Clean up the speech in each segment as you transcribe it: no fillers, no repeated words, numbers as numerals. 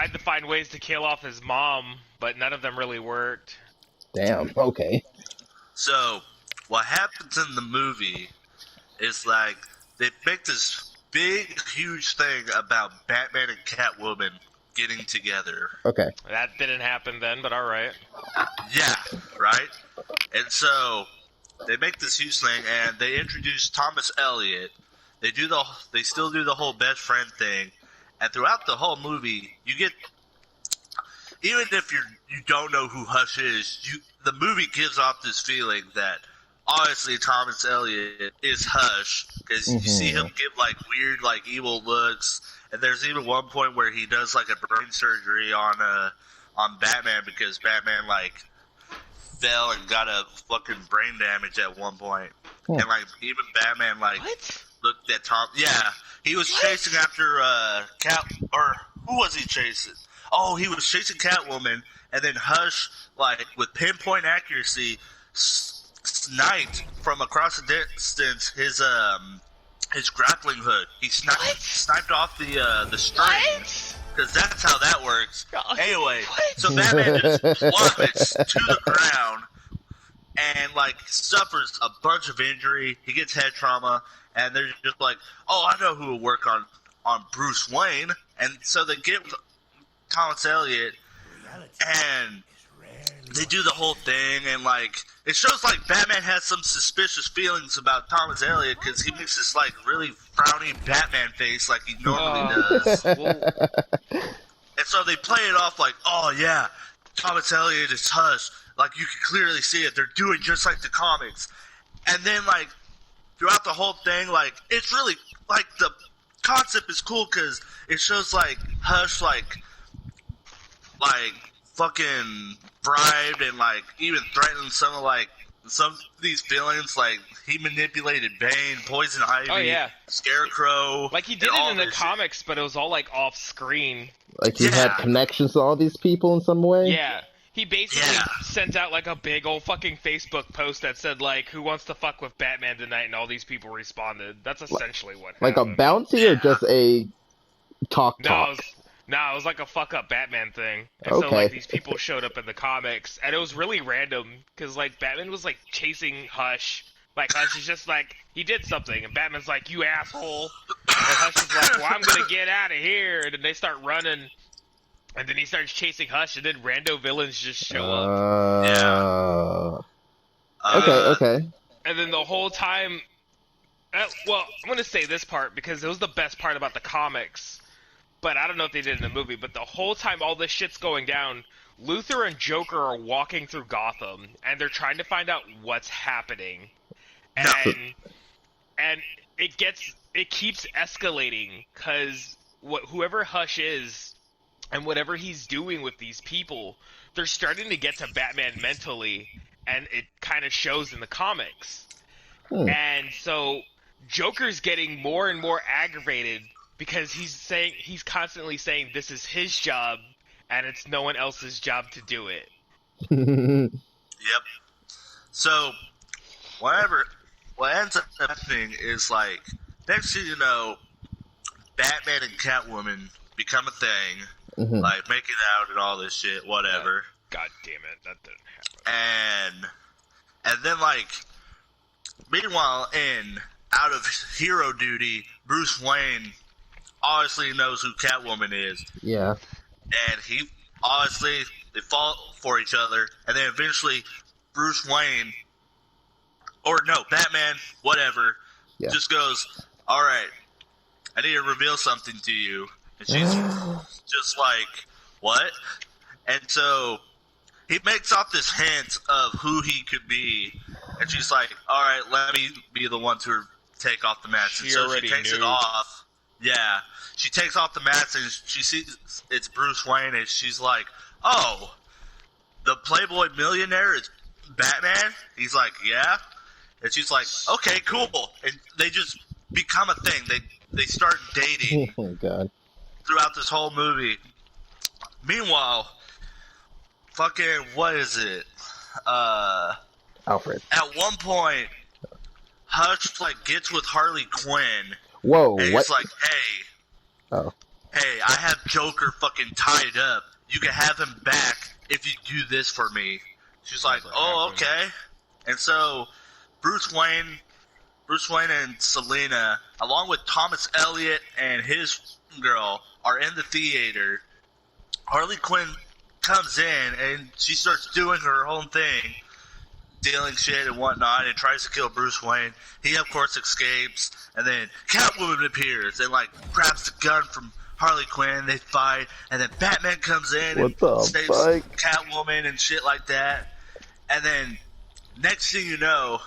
tried to find ways to kill off his mom, but none of them really worked. Damn. Okay. So, what happens in the movie is like they make this big, huge thing about Batman and Catwoman getting together. Okay. That didn't happen then, but alright. Yeah, right? And so they make this huge thing, and they introduce Thomas Elliot. They still do the whole best friend thing, and throughout the whole movie, you get, even if you don't know who Hush is, the movie gives off this feeling that obviously Thomas Elliot is Hush, because you see him give like weird, like evil looks, and there's even one point where he does like a brain surgery on Batman because Batman like fell and got a fucking brain damage at one point. And like even Batman like looked at Tom. Yeah, he was chasing after who was he chasing? Oh, he was chasing Catwoman, and then Hush like with pinpoint accuracy sniped from across the distance his grappling hook. He sniped off the string. Because that's how that works. Anyway, so Batman just plummets to the ground and, like, suffers a bunch of injury. He gets head trauma, and they're just like, oh, I know who will work on Bruce Wayne. And so they get Thomas Elliot, and they do the whole thing, and, like, it shows, like, Batman has some suspicious feelings about Thomas Elliot because he makes this, like, really frowny Batman face like he normally does. And so they play it off like, oh, yeah, Thomas Elliot is Hush. Like, you can clearly see it. They're doing just like the comics. And then, like, throughout the whole thing, like, it's really, like, the concept is cool because it shows, like, Hush, like, fucking bribed and like even threatened some of these villains. Like he manipulated Bane, Poison Ivy, Scarecrow. Like he did it in the comics, but it was all like off screen. Like he had connections to all these people in some way. Yeah. He basically sent out like a big old fucking Facebook post that said like, "Who wants to fuck with Batman tonight?" And all these people responded. That's essentially what happened. Like a bounty or just a talk? No, it was like a fuck up Batman thing. And so like these people showed up in the comics, and it was really random because like Batman was like chasing Hush. Like Hush is just like he did something, and Batman's like, "You asshole!" And Hush is like, "Well, I'm gonna get out of here." And then they start running, and then he starts chasing Hush, and then rando villains just show up. Okay. And then the whole time, well, I'm gonna say this part because it was the best part about the comics. But I don't know if they did in the movie, but the whole time all this shit's going down, Luthor and Joker are walking through Gotham, and they're trying to find out what's happening. And it keeps escalating, because whoever Hush is, and whatever he's doing with these people, they're starting to get to Batman mentally, and it kind of shows in the comics. And so, Joker's getting more and more aggravated, because he's constantly saying this is his job, and it's no one else's job to do it. Yep. So, what ends up happening is like next thing you know, Batman and Catwoman become a thing, like making out and all this shit, whatever. God damn it, that didn't happen. And then like, meanwhile, out of hero duty, Bruce Wayne obviously knows who Catwoman is. Yeah. And they fall for each other, and then eventually Bruce Wayne, or no, Batman, whatever, just goes, alright, I need to reveal something to you. And she's just like, what? And so he makes off this hint of who he could be, and she's like, alright, let me be the one to take off the mask. And so she takes it off. Yeah. She takes off the mask and she sees it's Bruce Wayne, and she's like, oh, the Playboy millionaire is Batman? He's like, yeah. And she's like, okay, cool. And they just become a thing. They start dating God. Throughout this whole movie. Meanwhile, fucking, what is it? Alfred. At one point, Hush, like, gets with Harley Quinn. Whoa, and what? he's like, hey. Oh. hey, I have Joker fucking tied up. You can have him back if you do this for me. She's like, oh, okay. And so Bruce Wayne and Selina, along with Thomas Elliot and his girl, are in the theater. Harley Quinn comes in and she starts doing her own thing, dealing shit and whatnot, and tries to kill Bruce Wayne. He, of course, escapes, and then Catwoman appears and, like, grabs the gun from Harley Quinn. They fight, and then Batman comes in and saves Catwoman and shit like that. And then, next thing you know,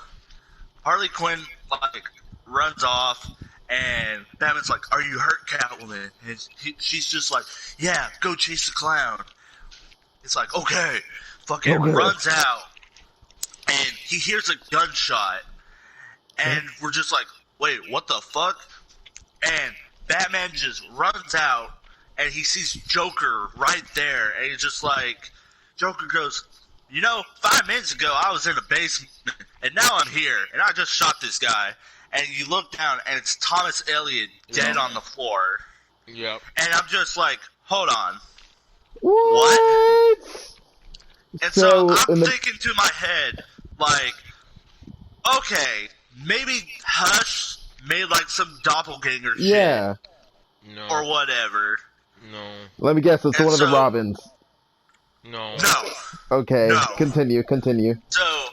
Harley Quinn, like, runs off, and Batman's like, are you hurt, Catwoman? And she's just like, yeah, go chase the clown. It's like, okay. Fucking runs out, and he hears a gunshot, and we're just like, wait, what the fuck? And Batman just runs out, and he sees Joker right there, and he's just like, Joker goes, 5 minutes ago I was in the basement, and now I'm here, and I just shot this guy. And you look down, and it's Thomas Elliot dead on the floor. Yep. And I'm just like, hold on. What? And so I'm thinking to my head, like, okay, maybe Hush made, like, some doppelganger shit. No. Or whatever. No. Let me guess, it's one of the Robins. No. Okay, No. continue. So,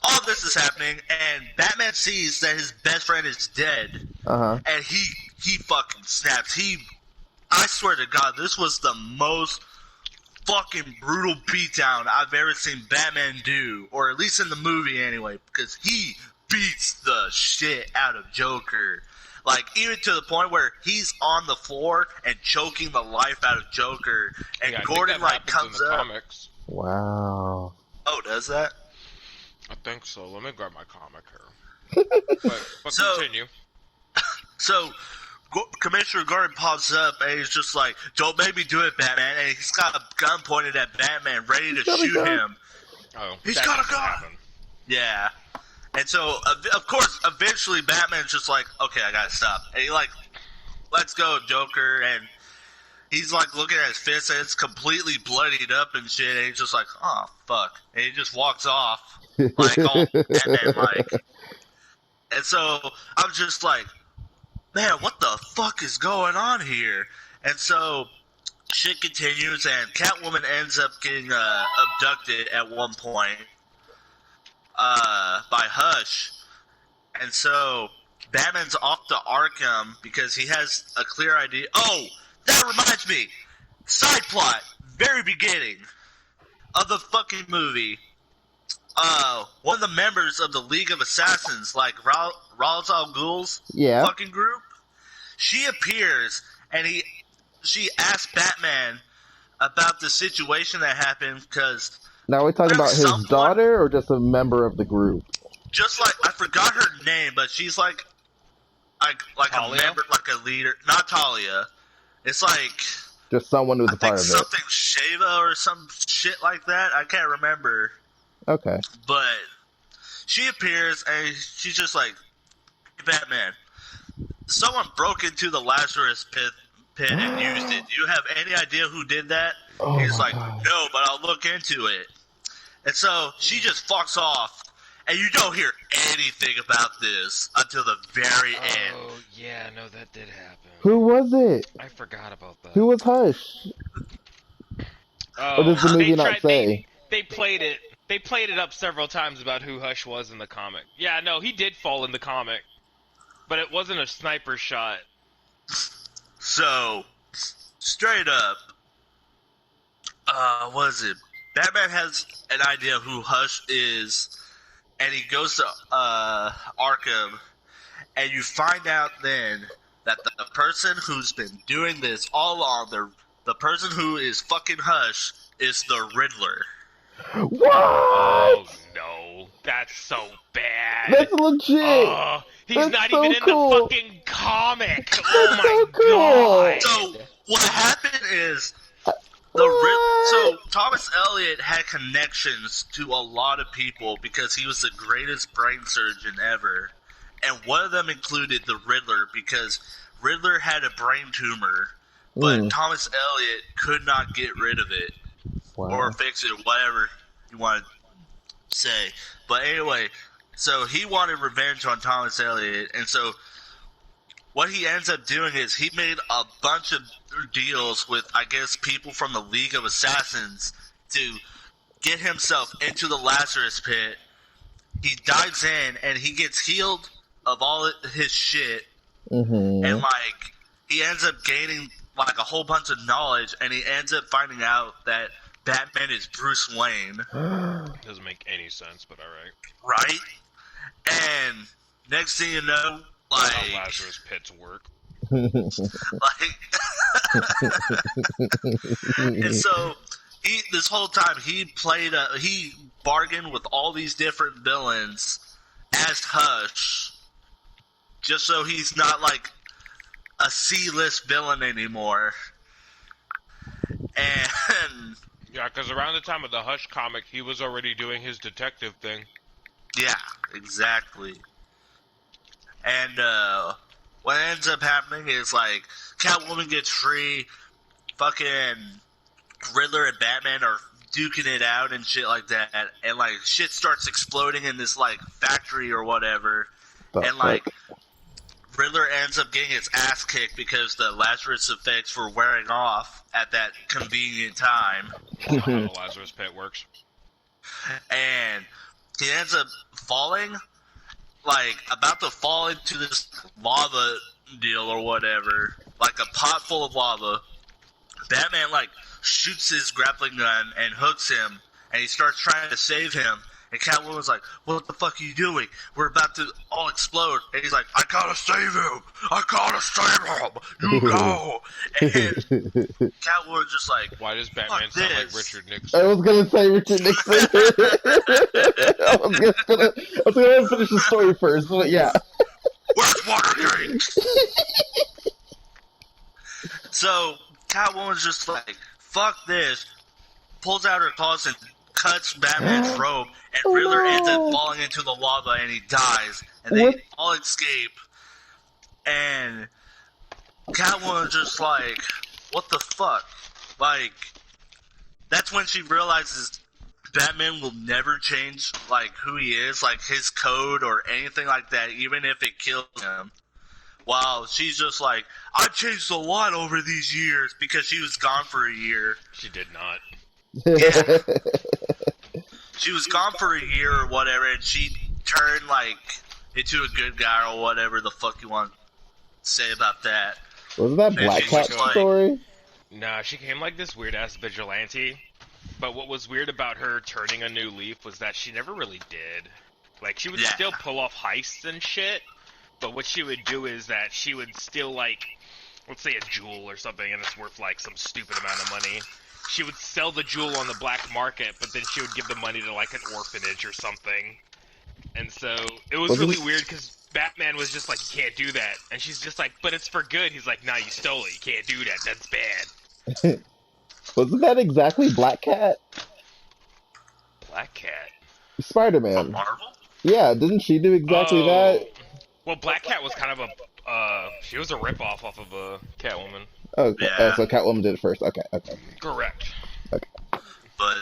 all this is happening, and Batman sees that his best friend is dead. Uh-huh. And he fucking snaps. I swear to God, this was the most fucking brutal beatdown I've ever seen Batman do, or at least in the movie anyway, because he beats the shit out of Joker. Like, even to the point where he's on the floor and choking the life out of Joker, and Gordon, like, comes up. Comics. Wow. Oh, does that? I think so. Let me grab my comic here. but continue. So, Commissioner Gordon pops up, and he's just like, don't make me do it, Batman. And he's got a gun pointed at Batman, ready to shoot him. Oh, he's got a gun! Happen. Yeah. And so, of course, eventually Batman's just like, okay, I gotta stop. And he, like, lets go of Joker, and he's, like, looking at his fist, and it's completely bloodied up and shit, and he's just like, oh, fuck. And he just walks off, like, all Batman-like. And so, I'm just like, man, what the fuck is going on here? And so, shit continues, and Catwoman ends up getting abducted at one point by Hush. And so, Batman's off to Arkham because he has a clear idea. Oh, that reminds me! Side plot, very beginning of the fucking movie. One of the members of the League of Assassins, like Ra's al Ghul's fucking group, she appears and she asks Batman about the situation that happened because. Now we're talking about his daughter or just a member of the group? Just like, I forgot her name, but she's like a member, like a leader. Not Talia. It's like just someone who's a part of it. Something Shava or some shit like that. I can't remember. Okay. But she appears and she's just like, Batman, someone broke into the Lazarus pit and used it. Do you have any idea who did that? Oh, he's like, God. no, but I'll look into it. And so she just fucks off, and you don't hear anything about this until the very end. Oh, yeah, no, that did happen. Who was it? I forgot about that. Who was Hush? Or does the movie not say? They played it. They played it up several times about who Hush was in the comic. Yeah, no, he did fall in the comic, but it wasn't a sniper shot. So, straight up, what is it? Batman has an idea of who Hush is, and he goes to Arkham, and you find out then that the person who's been doing this all along, the person who is fucking Hush, is the Riddler. What? Oh no, that's so bad. That's legit. He's that's not so even in cool. the fucking comic. Oh my so cool. god. So what happened is so Thomas Elliot had connections to a lot of people because he was the greatest brain surgeon ever, and one of them included the Riddler because Riddler had a brain tumor but Thomas Elliot could not get rid of it or fix it, whatever you want to say. But anyway, so he wanted revenge on Thomas Elliot, and so what he ends up doing is he made a bunch of deals with, I guess, people from the League of Assassins to get himself into the Lazarus Pit. He dives in, and he gets healed of all his shit, and, like, he ends up gaining, like, a whole bunch of knowledge, and he ends up finding out that Batman is Bruce Wayne. Doesn't make any sense, but alright. Right? And next thing you know, like... how Lazarus Pits work. Like... and so, this whole time, he bargained with all these different villains as Hush, just so he's not, like, a C-list villain anymore. And... yeah, because around the time of the Hush comic, he was already doing his detective thing. Yeah, exactly. And, what ends up happening is, like, Catwoman gets free, fucking Riddler and Batman are duking it out and shit like that, and, like, shit starts exploding in this, like, factory or whatever, and, like, Riddler ends up getting his ass kicked because the Lazarus effects were wearing off at that convenient time. How the Lazarus Pit works. And he ends up falling, like, about to fall into this lava deal or whatever, like a pot full of lava. Batman, like, shoots his grappling gun and hooks him, and he starts trying to save him. And Catwoman's like, what the fuck are you doing? We're about to all explode. And he's like, I gotta save him! I gotta save him! You go! And Catwoman's just like, why does Batman sound like Richard Nixon? I was gonna say Richard Nixon. I was gonna finish the story first, but yeah. Where's Watergate? So, Catwoman's just like, fuck this. Pulls out her claws and cuts Batman's robe, and Riddler ends up falling into the lava, and he dies, and they all escape, and Catwoman's just like, what the fuck? Like, that's when she realizes Batman will never change, like, who he is, like, his code or anything like that, even if it kills him. While she's just like, I've changed a lot over these years, because she was gone for a year. She did not. Yeah. She was gone for a year or whatever, and she turned, like, into a good guy or whatever the fuck you want to say about that. Wasn't that Black Cat story? Nah, she came like this weird-ass vigilante. But what was weird about her turning a new leaf was that she never really did. Like, she would still pull off heists and shit, but what she would do is that she would steal, like, let's say a jewel or something, and it's worth, like, some stupid amount of money. She would sell the jewel on the black market, but then she would give the money to, like, an orphanage or something. And so, it was really weird, because Batman was just like, you can't do that. And she's just like, but it's for good. He's like, nah, you stole it. You can't do that. That's bad. Wasn't that exactly Black Cat? Black Cat? Spider-Man. Marvel? Yeah, didn't she do exactly that? Well, Black Cat was kind of she was a ripoff off of Catwoman. Okay, Yeah. So Catwoman did it first. Okay. Correct. Okay. But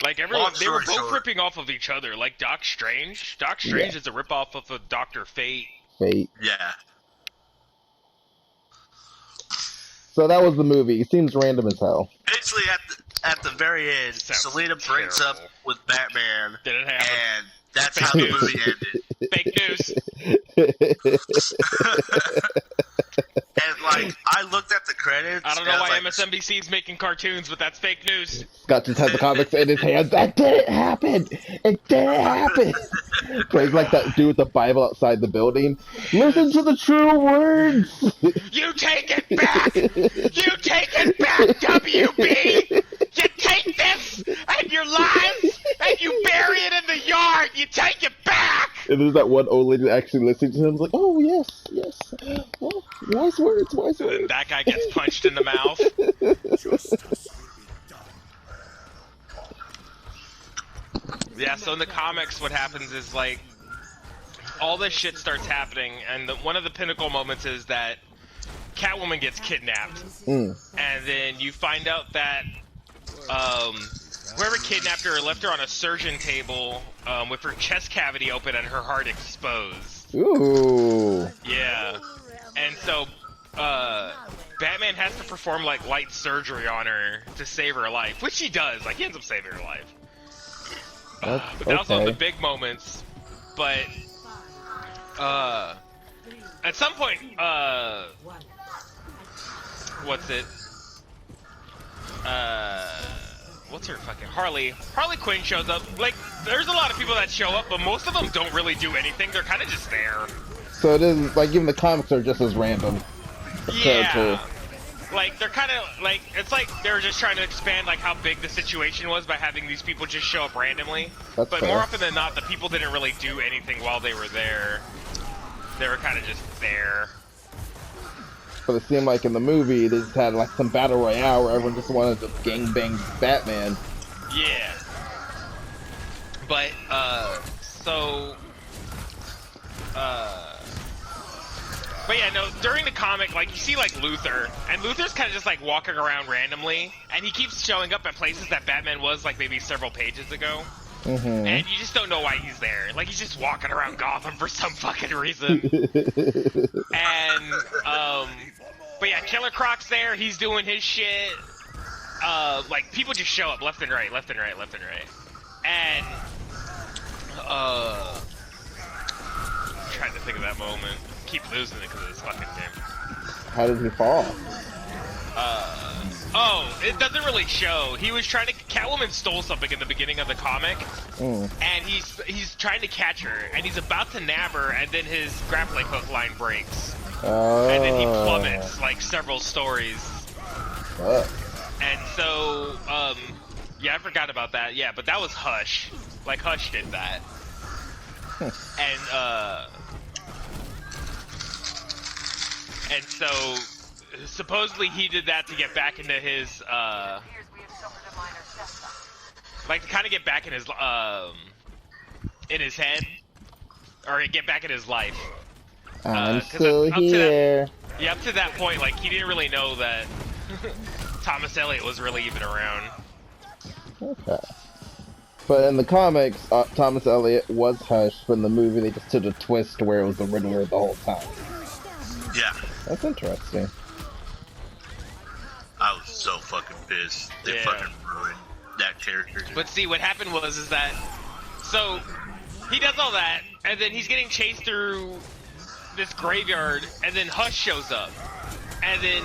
like everyone, they were both short. ripping off of each other. Like Doc Strange. Doc Strange is a ripoff of a Dr. Fate. Fate. Yeah. So that was the movie. It seems random as hell. Basically, at the very end, Selena breaks up with Batman, Didn't happen. and that's how the movie ended. Fake news. And, like, I looked at the credits. I don't know and why I was like, MSNBC is making cartoons, but that's fake news. Got just had the comics in his hand. That didn't happen. It didn't happen. Plays like that dude with the Bible outside the building. Listen to the true words. You take it back! You take it back, WB! You take this and your lives and you bury it in the yard! You take it back! And there's that one old lady actually listening to him. Like, oh, yes. Oh, wise words. And that guy gets punched in the mouth. Yeah, so in the comics, what happens is, like, all this shit starts happening, and one of the pinnacle moments is that Catwoman gets kidnapped, Mm. and then you find out that whoever kidnapped her left her on a surgeon table with her chest cavity open and her heart exposed. Ooh. Yeah, and so Batman has to perform like light surgery on her to save her life, which he does. Like he ends up saving her life. But that was one of the big moments. But at some point, what's it? What's her fucking Harley Quinn shows up. Like, there's a lot of people that show up, but most of them don't really do anything. They're kind of just there. So it is like even the comics are just as random. Yeah. Like they're kind of like it's like they're just trying to expand like how big the situation was by having these people just show up randomly. That's but fair. more often than not, the people didn't really do anything while they were there. They were kind of just there. But it seemed like in the movie they just had like some battle royale where everyone just wanted to gangbang Batman. Yeah. But so but yeah, no, during the comic, like, you see, like, Luthor, and Luthor's kind of just, like, walking around randomly, and he keeps showing up at places that Batman was, like, maybe several pages ago, and you just don't know why he's there. Like, he's just walking around Gotham for some fucking reason. And, but yeah, Killer Croc's there, he's doing his shit. Like, people just show up left and right, left and right, left and right. And, I'm trying to think of that moment. Keep losing it because of this fucking game. How did he fall? Oh, it doesn't really show. He was trying to. Catwoman stole something in the beginning of the comic, and he's trying to catch her, and he's about to nab her, and then his grappling hook line breaks, and then he plummets like several stories. And so, yeah, I forgot about that. Yeah, but that was Hush. Like Hush did that, and so, supposedly he did that to get back into his, like to kind of get back in his head, or get back in his life. I'm still here. Yeah, up to that point, like, he didn't really know that Thomas Elliot was really even around. Okay. But in the comics, Thomas Elliot was Hush, but in the movie they just took a twist where it was the Riddler the whole time. Yeah. That's interesting. I was so fucking pissed. They fucking ruined that character. But see, what happened was that, so, he does all that, and then he's getting chased through this graveyard, and then Hush shows up. And then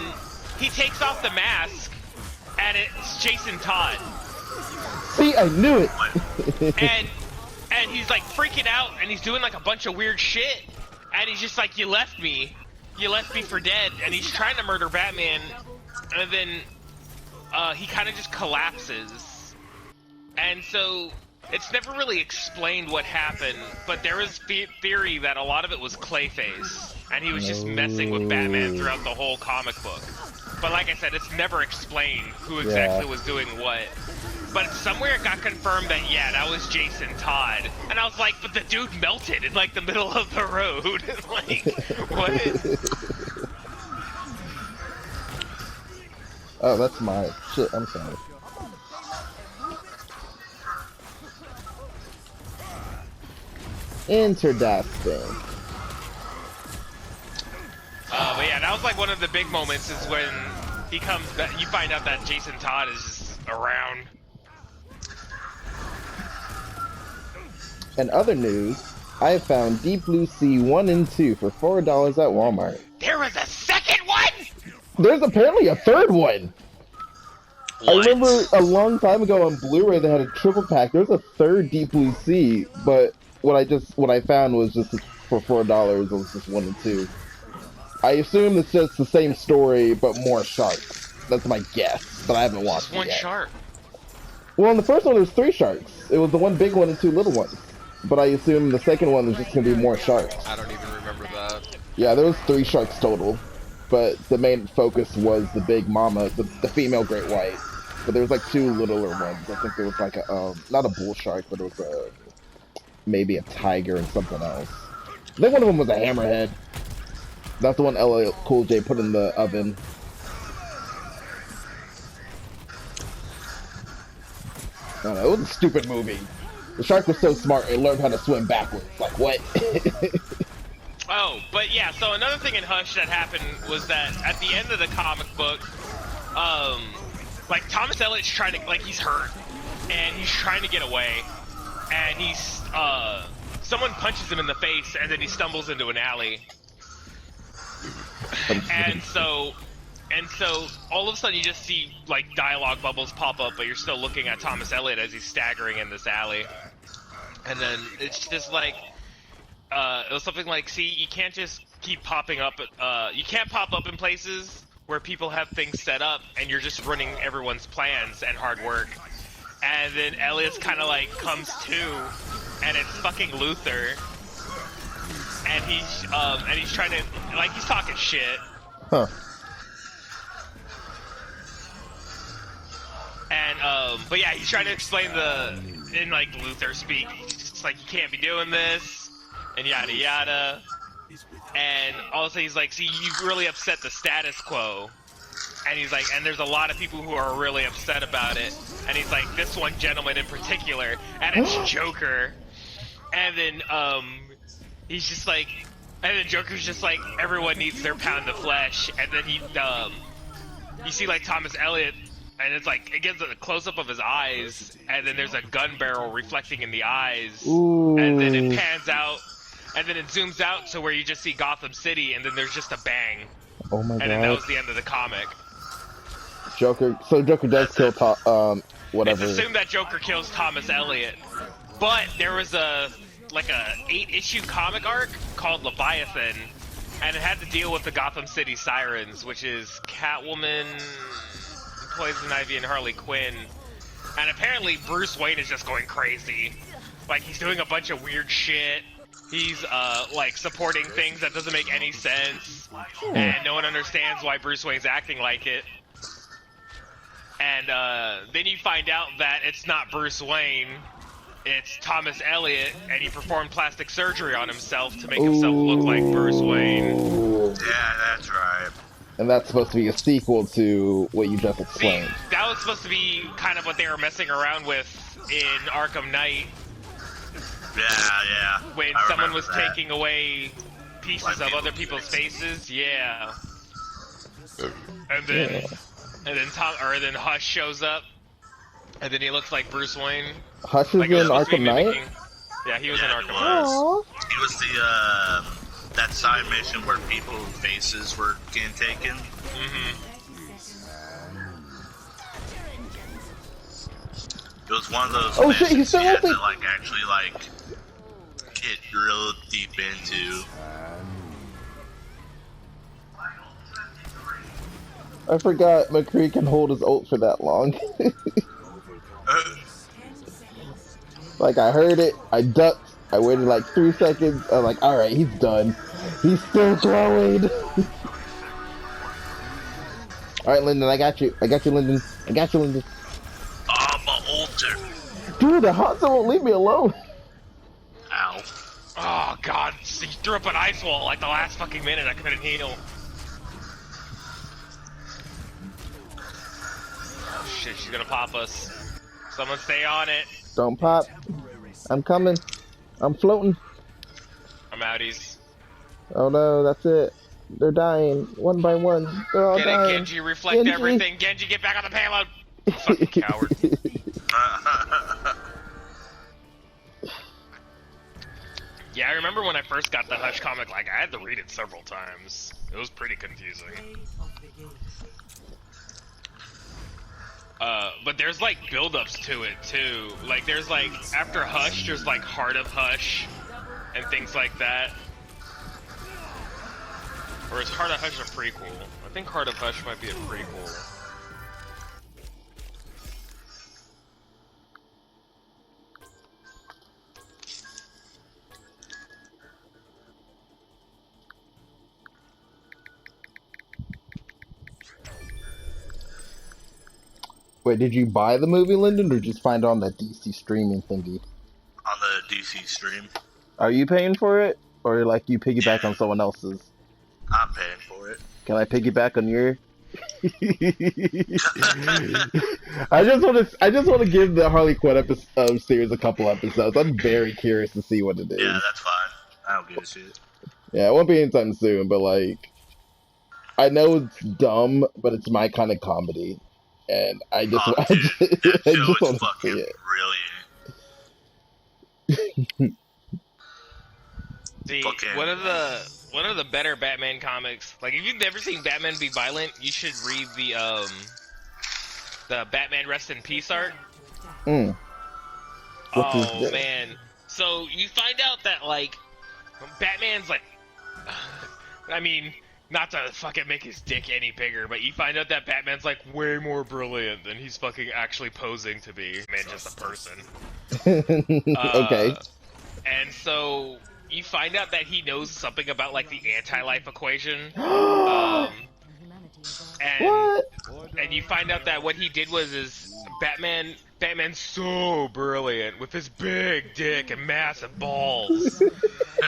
he takes off the mask, and it's Jason Todd. See, I knew it! and he's like freaking out, and he's doing like a bunch of weird shit, and he's just like, you left me for dead, and he's trying to murder Batman, and then he kind of just collapses. And so it's never really explained what happened, but there is theory that a lot of it was Clayface, and he was just messing with Batman throughout the whole comic book. But like I said, it's never explained who exactly was doing what. But somewhere it got confirmed that, yeah, that was Jason Todd. And I was like, but the dude melted in, like, the middle of the road. Like, what? Oh, that's my shit. I'm sorry. Interesting. But yeah, that was like one of the big moments is when he comes back. You find out that Jason Todd is just around. In other news, I have found Deep Blue Sea 1 and 2 for $4 at Walmart. There was a second one? There's apparently a third one! What? I remember a long time ago on Blu-ray they had a triple pack. There's a third Deep Blue Sea, but what I found was just for $4, it was just 1 and 2. I assume it's just the same story, but more sharks. That's my guess, but I haven't watched it yet. One shark. Well, in the first one, there was 3 sharks. It was the one big one and 2 little ones. But I assume the second one is just going to be more sharks. I don't even remember that. Yeah, there was 3 sharks total. But the main focus was the big mama, the female great white. But there was like 2 littler ones. I think there was like a, not a bull shark, but it was maybe a tiger and something else. I think one of them was a hammerhead. That's the one LL Cool J put in the oven. I don't know, it was a stupid movie. The shark was so smart, it learned how to swim backwards. Like, what? Oh, but yeah, so another thing in Hush that happened was that at the end of the comic book, like, Thomas Elliott's trying to, like, he's hurt, and he's trying to get away, and he's, someone punches him in the face, and then he stumbles into an alley. And so all of a sudden you just see, like, dialogue bubbles pop up, but you're still looking at Thomas Elliott as he's staggering in this alley. And then it's just like, it was something like, see, you can't just keep popping up, you can't pop up in places where people have things set up, and you're just running everyone's plans and hard work. And then Elliot's kind of like comes to, and it's fucking Luther. And he's trying to, like, he's talking shit. Huh. And, but yeah, he's trying to explain in, like, Luther speak, it's like, you can't be doing this, and yada yada. And also he's like, see, you really upset the status quo. And he's like, and there's a lot of people who are really upset about it. And he's like, this one gentleman in particular, and it's Joker. And then, he's just like, and then Joker's just like, everyone needs their pound of flesh. And then you see, like, Thomas Elliott, and it's like, it gives a close-up of his eyes, and then there's a gun barrel reflecting in the eyes. Ooh. And then it pans out, and then it zooms out to where you just see Gotham City, and then there's just a bang. Oh my god. And then that was the end of the comic. Joker does kill whatever. It's assumed that Joker kills Thomas Elliott, but there was a 8-issue comic arc called Leviathan, and it had to deal with the Gotham City Sirens, which is Catwoman, Poison Ivy, and Harley Quinn. And apparently Bruce Wayne is just going crazy. Like, he's doing a bunch of weird shit. He's, like, supporting things that doesn't make any sense. And no one understands why Bruce Wayne's acting like it. And, then you find out that it's not Bruce Wayne, it's Thomas Elliott, and he performed plastic surgery on himself to make himself look like Bruce Wayne. Yeah, that's right. And that's supposed to be a sequel to what you just explained. See, that was supposed to be kind of what they were messing around with in Arkham Knight. Yeah. When someone was taking away pieces of other people's faces, yeah. And then, then Hush shows up, and then he looks like Bruce Wayne. Hush is in Arkham Knight? Yeah, he was in Arkham Knight. He was the, that side mission where people's faces were getting taken. It was one of those missions shit, he's still you had to, open. like, actually, like, get real deep into. I forgot McCree can hold his ult for that long. Like, I heard it, I ducked, I waited like 3 seconds, I'm like, alright, he's done. He's still throwing! Alright, Lyndon, I got you, Lyndon. I'm a altar. Dude, the Hanzo won't leave me alone! Ow. Oh god, he threw up an ice wall like the last fucking minute, I couldn't heal. Oh shit, she's gonna pop us. Someone stay on it. Don't pop. I'm coming. I'm floating. I'm outies. Oh no, that's it. They're dying, one by one. They're all Get dying. it, Genji, reflect Genji. everything. Genji, get back on the payload. Fucking coward. Yeah, I remember when I first got the Hush comic, like, I had to read it several times. It was pretty confusing. But there's, like, build-ups to it, too. Like, there's, like, after Hush, there's, like, Heart of Hush, and things like that. Or is Heart of Hush a prequel? I think Heart of Hush might be a prequel. Wait, did you buy the movie, Lyndon, or just find it on that DC streaming thingy? On the DC stream. Are you paying for it? Or, like, you piggyback on someone else's? I'm paying for it. Can I piggyback on your? I just want to give the Harley Quinn series a couple episodes. I'm very curious to see what it is. Yeah, that's fine. I don't give a shit. Yeah, it won't be anytime soon, but like, I know it's dumb, but it's my kind of comedy, and I just, Oh, I dude, just, that I show just is want to see fucking it. brilliant. See, Fucking- one of the better Batman comics. Like, if you've never seen Batman Be Violent, you should read the Batman Rest in Peace art. Mm. What is Oh this? man! So you find out that like Batman's like, I mean, not to fucking make his dick any bigger, but you find out that Batman's like way more brilliant than he's fucking actually posing to be. Man, just a person. Okay. And so you find out that he knows something about like the anti-life equation. And What? and you find out that what he did was Batman's so brilliant with his big dick and massive balls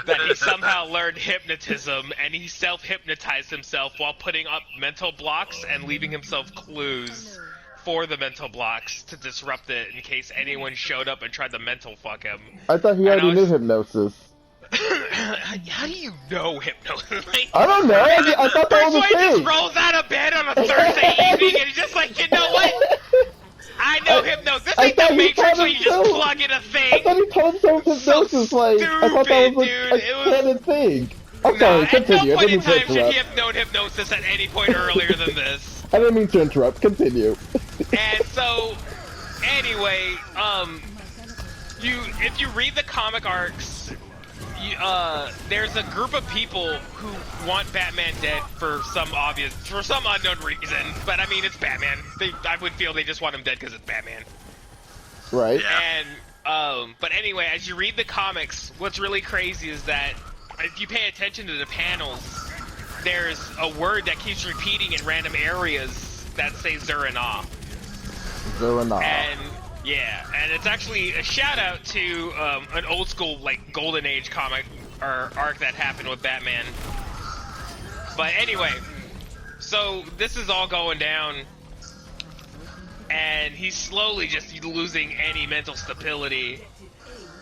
that he somehow learned hypnotism, and he self-hypnotized himself while putting up mental blocks and leaving himself clues for the mental blocks to disrupt it in case anyone showed up and tried to mental fuck him. I thought he And already I knew was- hypnosis. How do you know hypnosis? Like, I don't know. I thought that was so a he just thing. rolls out of bed on a Thursday evening and he's just like, you know what? I know hypnosis. This I ain't thought the he Matrix told where you just himself. plug in a I thing. thought he told himself hypnosis. Like, I thought that was stupid, a dude. It was- canon thing. I'm Nah, sorry. at no Continue. I point didn't in mean to time should he interrupt. have known hypnosis at any point earlier than this. I didn't mean to interrupt. Continue. And so, anyway, if you read the comic arcs, there's a group of people who want Batman dead for some unknown reason. But I mean, it's Batman. I would feel they just want him dead because it's Batman. Right. Yeah. And but anyway, as you read the comics, what's really crazy is that if you pay attention to the panels, there's a word that keeps repeating in random areas that say Zerana. Zerana. And yeah, and it's actually a shout out to an old school like Golden Age comic or arc that happened with Batman. But anyway, so this is all going down, and he's slowly just losing any mental stability,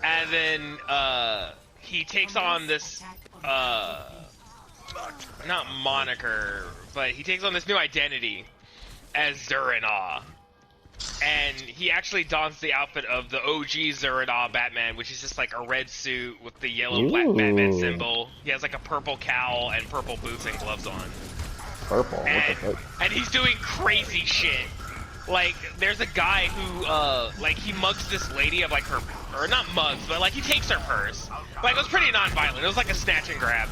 and then he takes on this not moniker, but he takes on this new identity as Zerana. And he actually dons the outfit of the OG Zerana Batman, which is just like a red suit with the yellow black Batman Ooh. symbol. He has like a purple cowl and purple boots and gloves on. Purple. What the And, fuck? and he's doing crazy shit. Like, there's a guy who, like, he mugs this lady of, like, her, or not mugs, but, like, he takes her purse. Like, it was pretty non-violent. It was like a snatch and grab.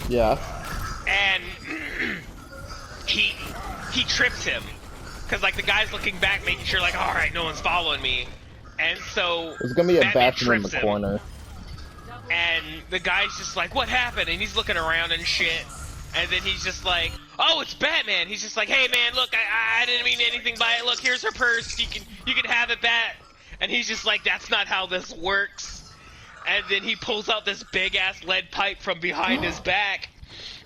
Yeah. And he trips him. Because, like, the guy's looking back, making sure, like, all right, no one's following me. And so There's gonna be a Batman Batman in the trips him. corner. And the guy's just like, what happened? And he's looking around and shit. And then he's just like, oh, it's Batman. He's just like, hey man, look, I didn't mean anything by it. Look, here's her purse. You can have it back. And he's just like, that's not how this works. And then he pulls out this big ass lead pipe from behind his back,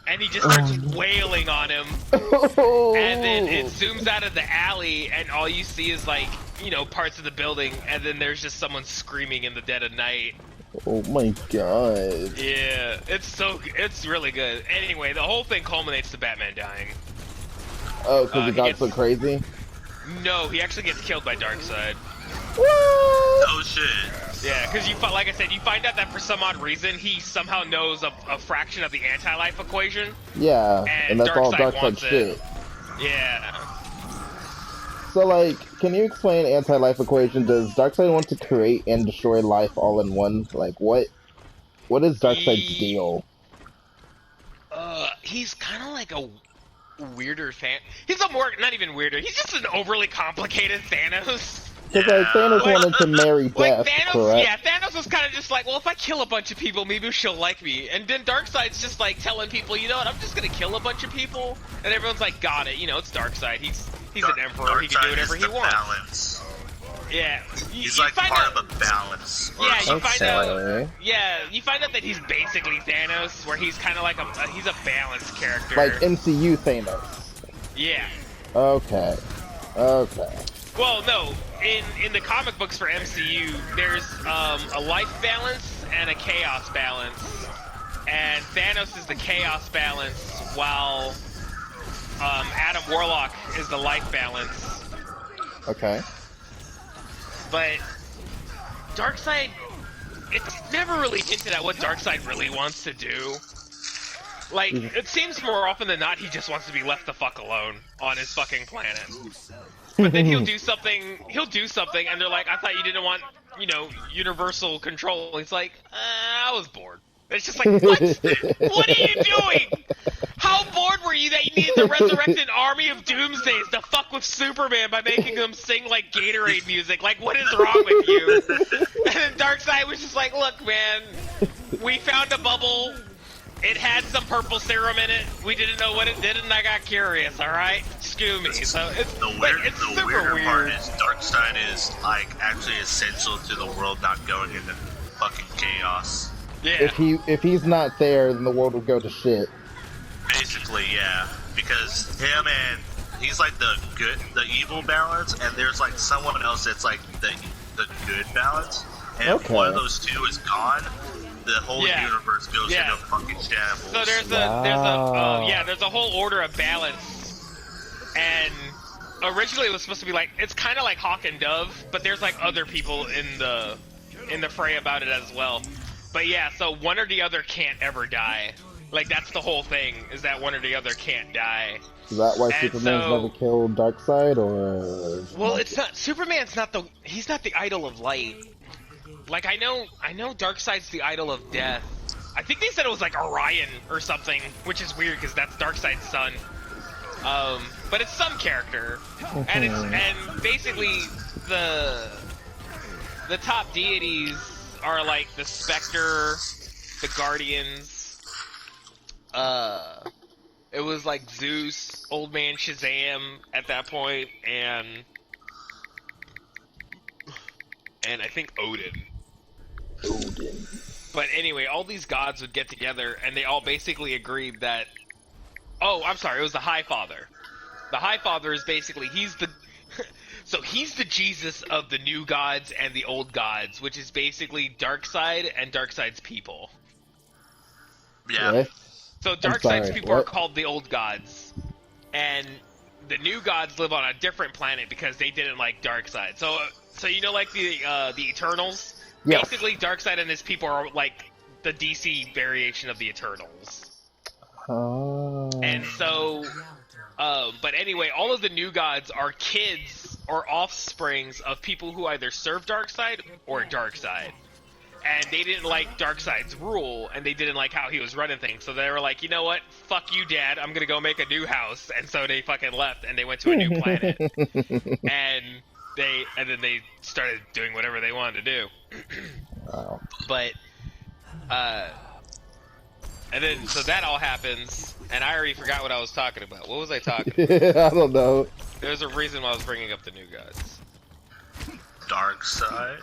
and he just starts wailing on him. And then it zooms out of the alley, and all you see is like, you know, parts of the building, and then there's just someone screaming in the dead of night. Oh my god. Yeah, it's really good. Anyway, the whole thing culminates to Batman dying. Oh, because he it got gets- so crazy? No, he actually gets killed by Darkseid. What? Oh shit. Yeah, because like I said, you find out that for some odd reason he somehow knows a fraction of the anti-life equation. Yeah, and that's all Darkseid Darkseid wants it. shit. Yeah. So, like, can you explain anti-life equation? Does Darkseid want to create and destroy life all in one? Like, what is Darkseid's deal? He's kind of like a weirder fan. He's a more, not even weirder. He's just an overly complicated Thanos. Because, like, Thanos Like- wanted to marry Like Death, Thanos, correct? yeah, Thanos was kind of just like, well, if I kill a bunch of people, maybe she'll like me. And then Darkseid's just like telling people, you know what, I'm just gonna kill a bunch of people, and everyone's like, got it. You know, it's Darkseid. He's an emperor. He can do whatever he wants. Balance. Yeah, He's like part of a balance. Yeah, you find out. Okay. Yeah, you find out that he's basically Thanos, where he's kind of like he's a balanced character. Like MCU Thanos. Yeah. Okay. Okay. Well, no. In the comic books for MCU, there's a life balance and a chaos balance, and Thanos is the chaos balance, while Adam Warlock is the life balance. Okay. But Darkseid, it's never really hinted at what Darkseid really wants to do. Like, it seems more often than not he just wants to be left the fuck alone on his fucking planet. But then he'll do something, and they're like, I thought you didn't want, you know, universal control. He's like, I was bored. It's just like, what? What are you doing? How bored were you that you needed to resurrect an army of Doomsdays to fuck with Superman by making them sing, like, Gatorade music? Like, what is wrong with you? And then Darkseid was just like, look, man, we found a bubble. It had some purple serum in it. We didn't know what it did, and I got curious, alright? Excuse me. So, it's, The weirder part is Darkseid is, like, actually essential to the world not going into fucking chaos. Yeah. If he's not there, then the world will go to shit. Basically, yeah. Because him and he's like the evil balance, and there's like someone else that's like the good balance. And if one of those two is gone, the whole universe goes into fucking shambles. So there's a whole order of balance, and originally it was supposed to be like, it's kind of like Hawk and Dove, but there's like other people in the fray about it as well. But yeah, so one or the other can't ever die. Like, that's the whole thing, is that one or the other can't die. Is that why Superman's never killed Darkseid, or? Well, it's not. Superman's not he's not the idol of light. Like, I know Darkseid's the idol of death. I think they said it was like Orion or something, which is weird because that's Darkseid's son. But it's some character, and basically the top deities are like the Spectre, the Guardians. It was like Zeus, Old Man Shazam at that point, and I think Odin. But anyway, all these gods would get together, and they all basically agreed that... Oh, I'm sorry, it was the High Father. The High Father is basically, he's the... So he's the Jesus of the new gods and the old gods, which is basically Darkseid and Darkseid's people. Yeah. What? So Darkseid's people are called the old gods, and the new gods live on a different planet because they didn't like Darkseid. So you know, like the Eternals? Yeah. Basically, Darkseid and his people are like the DC variation of the Eternals. Oh. And so, but anyway, all of the new gods are kids or offsprings of people who either serve Darkseid or Darkseid. And they didn't like Darkseid's rule, and they didn't like how he was running things. So they were like, you know what? Fuck you, Dad. I'm gonna go make a new house. And so they fucking left, and they went to a new planet. and then they started doing whatever they wanted to do. Wow. But, and then, so that all happens, and I already forgot what I was talking about. What was I talking about? I don't know. There's a reason why I was bringing up the new gods. Darkseid.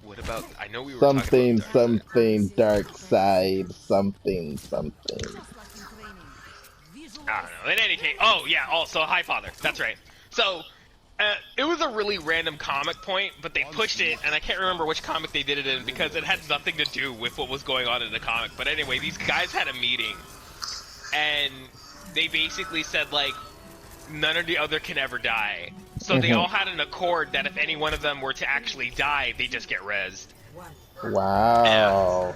What about, I know we were Something, talking about Darkseid, something. I don't know. In any case, oh yeah, also High Father. That's right. So, it was a really random comic point, but they pushed it, and I can't remember which comic they did it in because it had nothing to do with what was going on in the comic. But anyway, these guys had a meeting, and they basically said, like, none of the other can ever die. So they all had an accord that if any one of them were to actually die, they just get rezzed. Wow.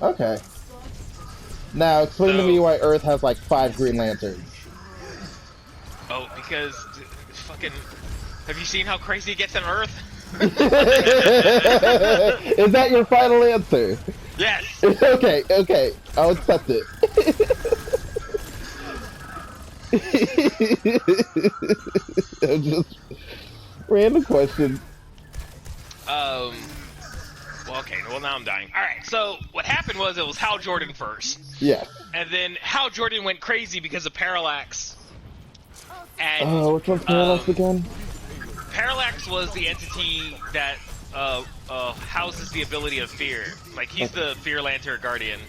Okay. Now, explain to me why Earth has like 5 Green Lanterns. Oh, because fucking... Have you seen how crazy it gets on Earth? Is that your final answer? Yes! Okay, I'll accept it. Just random question. Well, okay, well now I'm dying. Alright, so what happened was it was Hal Jordan first. Yeah. And then Hal Jordan went crazy because of Parallax. And, which one's Parallax again? Parallax was the entity that houses the ability of fear. Like, he's the Fear Lantern Guardian.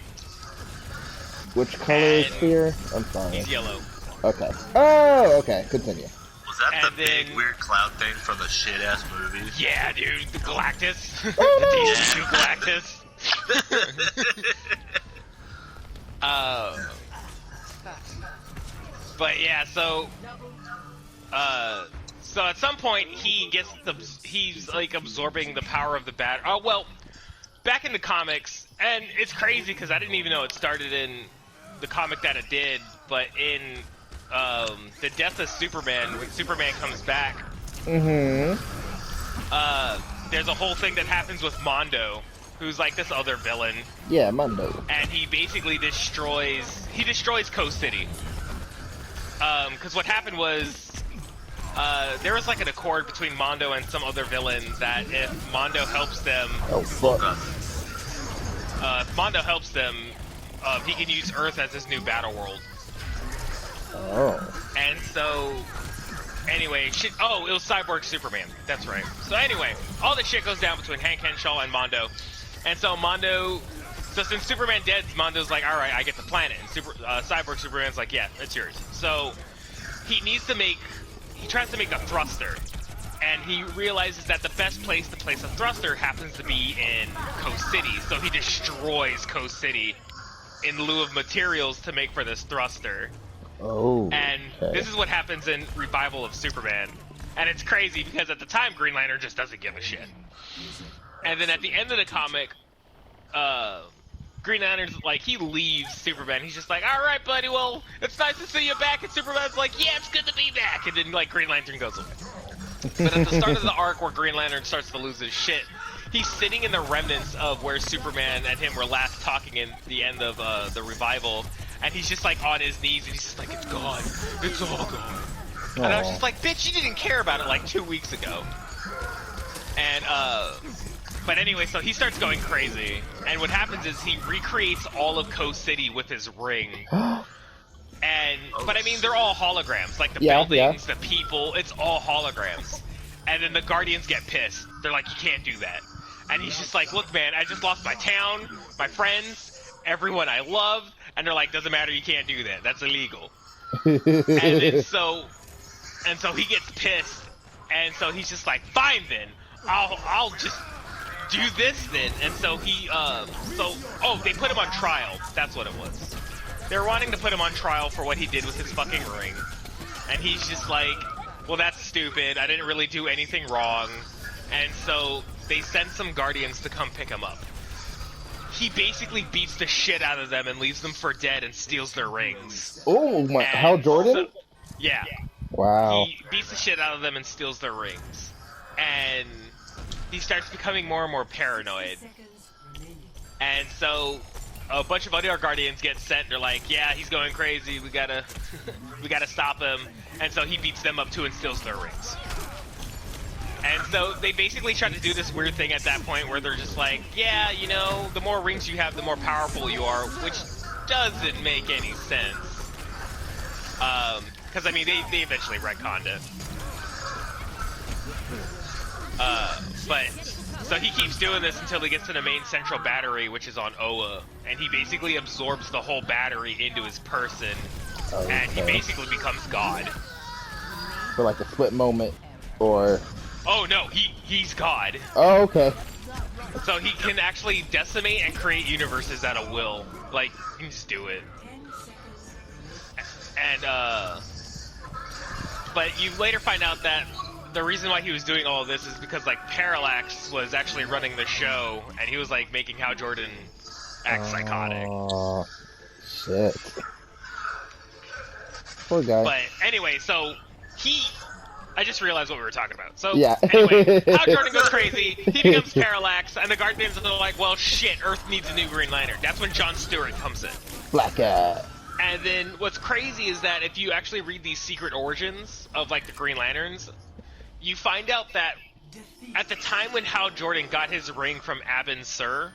Which color is And fear? I'm sorry. He's yellow. Okay. Oh, okay. Continue. Was that And the big weird cloud thing from the shit ass movie? Yeah, dude, the Galactus. The DC Galactus. But yeah, so at some point he's like absorbing the power of the bat. Oh well, back in the comics, and it's crazy because I didn't even know it started in the comic that it did, but in the Death of Superman, when Superman comes back, there's a whole thing that happens with Mondo, who's like this other villain. Yeah, Mondo. And he basically destroys Coast City. Because what happened was, there was like an accord between Mondo and some other villains that if Mondo helps them, he can use Earth as his new battle world. Oh. And so, anyway, it was Cyborg Superman. That's right. So anyway, all the shit goes down between Hank Henshaw and Mondo. And so since Superman dead, Mondo's like, alright, I get the planet. And Cyborg Superman's like, yeah, it's yours. So, he tries to make a thruster. And he realizes that the best place to place a thruster happens to be in Coast City. So he destroys Coast City in lieu of materials to make for this thruster. Oh. And okay. this is what happens in Revival of Superman. And it's crazy because at the time, Green Lantern just doesn't give a shit. And then at the end of the comic, Green Lantern's like, he leaves Superman. He's just like, alright, buddy, well, it's nice to see you back. And Superman's like, yeah, it's good to be back. And then, like, Green Lantern goes away. But at the start of the arc where Green Lantern starts to lose his shit, he's sitting in the remnants of where Superman and him were last talking in the end of the Revival. And he's just, like, on his knees, and he's just like, it's gone. It's all gone. And I was just like, bitch, you didn't care about it, like, 2 weeks ago. And, but anyway, so he starts going crazy, and what happens is he recreates all of Coast City with his ring. But I mean, they're all holograms, like the buildings, the people, it's all holograms. And then the Guardians get pissed. They're like, you can't do that. And he's just like, look, man, I just lost my town, my friends, everyone I love, and they're like, doesn't matter, you can't do that. That's illegal. And so he gets pissed, and so he's just like, fine then, I'll just do this then. And so they put him on trial. That's what it was. They were wanting to put him on trial for what he did with his fucking ring. And he's just like, well, that's stupid. I didn't really do anything wrong. And so they send some Guardians to come pick him up. He basically beats the shit out of them and leaves them for dead and steals their rings. Oh my! Hal Jordan? Yeah. Wow. He beats the shit out of them and steals their rings. And he starts becoming more and more paranoid. And so a bunch of other Guardians get sent. They're like, yeah, he's going crazy. We gotta stop him. And so he beats them up too and steals their rings. And so they basically try to do this weird thing at that point where they're just like, yeah, you know, the more rings you have, the more powerful you are, which doesn't make any sense. Because, I mean, they eventually retconned it. So he keeps doing this until he gets to the main central battery, which is on Oa, and he basically absorbs the whole battery into his person, and he basically becomes God. For like a split moment, or... Oh no, he's God. Oh, okay. So he can actually decimate and create universes at a will. Like, he can just do it. And, but you later find out that the reason why he was doing all of this is because, like, Parallax was actually running the show, and he was, like, making Hal Jordan act psychotic. Oh, shit. Poor guy. But, anyway, so, I just realized what we were talking about. So, yeah. anyway, Hal Jordan goes crazy, he becomes Parallax, and the Guardians are like, well, shit, Earth needs a new Green Lantern. That's when Jon Stewart comes in. Black Cat. And then what's crazy is that if you actually read these secret origins of, like, the Green Lanterns, you find out that at the time when Hal Jordan got his ring from Abin Sur,